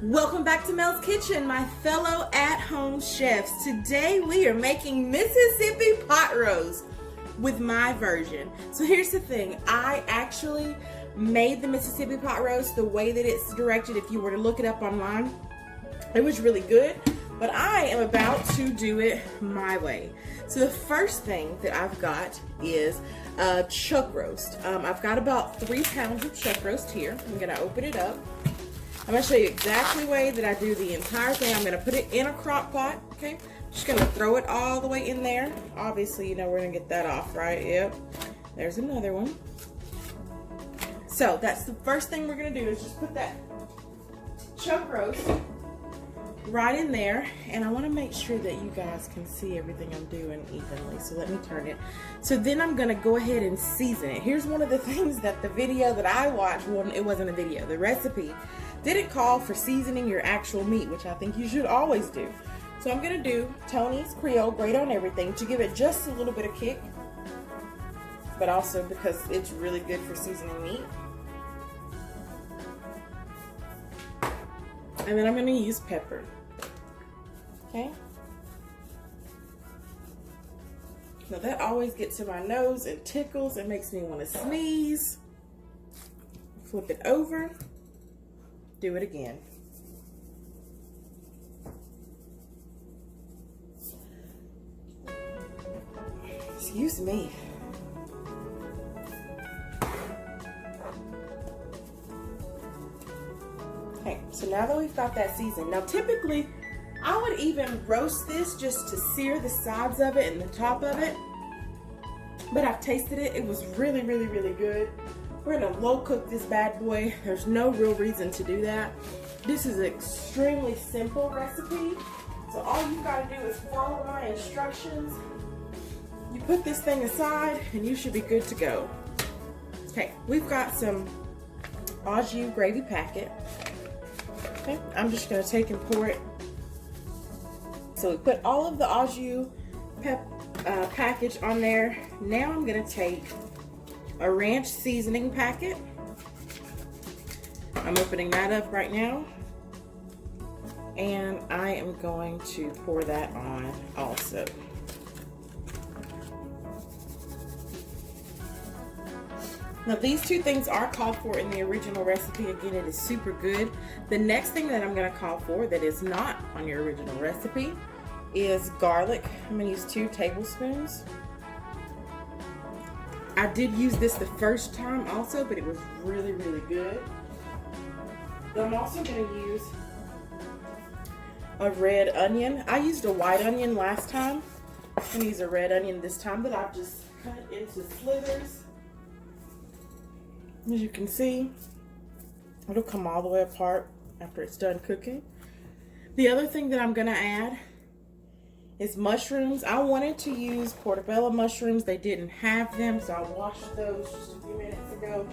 Welcome back to Mel's Kitchen, my fellow at-home chefs. Today we are making Mississippi pot roast with my version. So here's the thing, I actually made the Mississippi pot roast the way that it's directed. If you were to look it up online, it was really good, but I am about to do it my way. So the first thing that I've got is chuck roast. I've got about 3 pounds of chuck roast here. I'm gonna open it up. I'm going to show you exactly the way that I do the entire thing. I'm going to put it in a crock pot, okay? Just going to throw it all the way in there. Obviously, you know we're going to get that off, right? Yep. There's another one. So, that's the first thing we're going to do is just put that chuck roast right in there. And I want to make sure that you guys can see everything I'm doing evenly. So, let me turn it. So, then I'm going to go ahead and season it. Here's one of the things that the video that I watched, well, it wasn't a video, the recipe didn't call for seasoning your actual meat, which I think you should always do. So I'm gonna do Tony's Creole Grate on Everything to give it just a little bit of kick, but also because it's really good for seasoning meat. And then I'm gonna use pepper, okay? Now that always gets to my nose and tickles and makes me wanna sneeze. Flip it over. Do it again. Excuse me. Okay, so now that we've got that seasoned, now typically I would even roast this just to sear the sides of it and the top of it, but I've tasted it. It was really, really, really good. We're gonna low cook this bad boy. There's no real reason to do that. This is an extremely simple recipe. So all you gotta do is follow my instructions. You put this thing aside and you should be good to go. Okay, we've got some au jus gravy packet. Okay, I'm just gonna take and pour it. So we put all of the au jus package on there. Now I'm gonna take a ranch seasoning packet. I'm opening that up right now, and I am going to pour that on also. Now these two things are called for in the original recipe. Again, it is super good. The next thing that I'm going to call for that is not on your original recipe is garlic. I'm going to use 2 tablespoons. I did use this the first time also, but it was really, really good. I'm also going to use a red onion. I used a white onion last time. I'm going to use a red onion this time, but I've just cut it into slivers. As you can see, it'll come all the way apart after it's done cooking. The other thing that I'm going to add is mushrooms. I wanted to use portobello mushrooms. They didn't have them, so I washed those just a few minutes ago.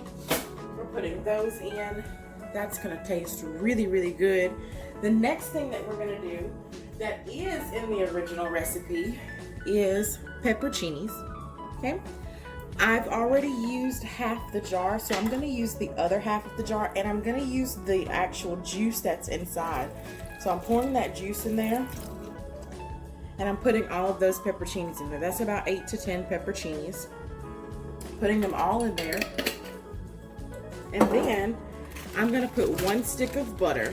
We're putting those in. That's gonna taste really, really good. The next thing that we're gonna do that is in the original recipe is pepperoncinis, okay? I've already used half the jar, so I'm gonna use the other half of the jar, and I'm gonna use the actual juice that's inside. So I'm pouring that juice in there, and I'm putting all of those pepperoncinis in there. That's about 8 to 10 pepperoncinis. Putting them all in there. And then I'm gonna put 1 stick of butter.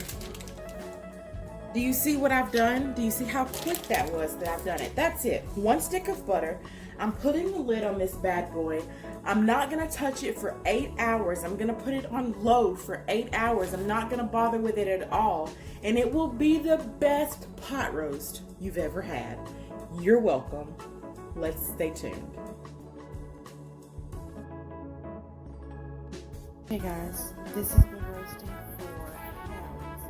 Do you see what I've done? Do you see how quick that was that I've done it? That's it, 1 stick of butter. I'm putting the lid on this bad boy. I'm not gonna touch it for 8 hours. I'm gonna put it on low for 8 hours. I'm not gonna bother with it at all. And it will be the best pot roast you've ever had. You're welcome. Let's stay tuned. Hey guys, this has been roasting for hours.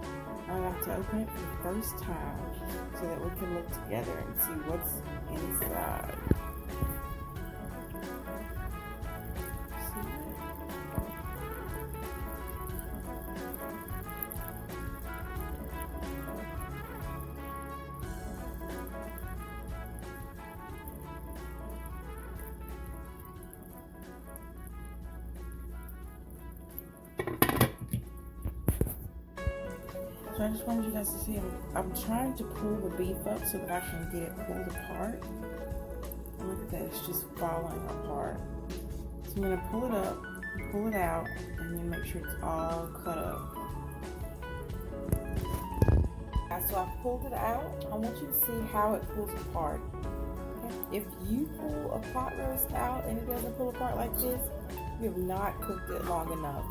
I want to open it for the first time so that we can look together and see what's inside. So I just wanted you guys to see, I'm trying to pull the beef up so that I can get it pulled apart. Look at that, it's just falling apart. So I'm gonna pull it up, pull it out, and then make sure it's all cut up. So I pulled it out. I want you to see how it pulls apart. Okay? If you pull a pot roast out and it doesn't pull apart like this, you have not cooked it long enough.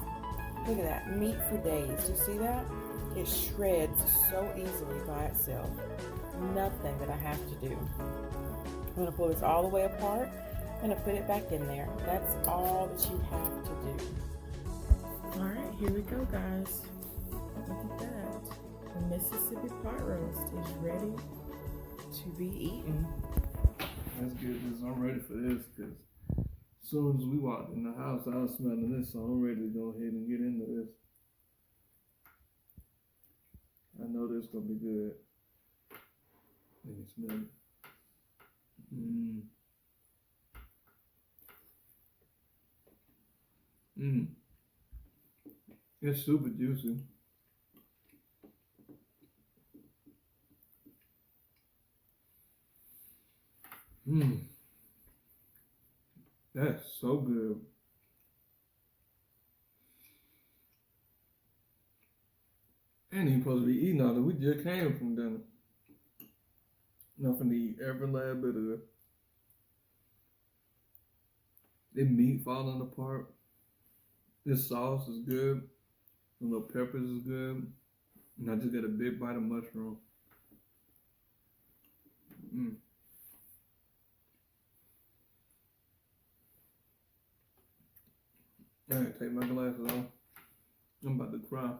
Look at that, meat for days. Do you see that? It shreds so easily by itself. Nothing that I have to do. I'm gonna pull this all the way apart. I'm gonna put it back in there. That's all that you have to do. All right, here we go, guys. Look at that. The Mississippi pot roast is ready to be eaten. That's good, because I'm ready for this, because as soon as we walked in the house, I was smelling this, so I'm ready to go ahead and get into this. I know this is going to be good. Let me smell it. It's super juicy. That's so good. And you supposed to be eating all that. We just came from dinner. Nothing to eat every last bit of it. The meat falling apart. This sauce is good. The little peppers is good. And I just got a big bite of mushroom. I gotta take my glasses off. I'm about to cry.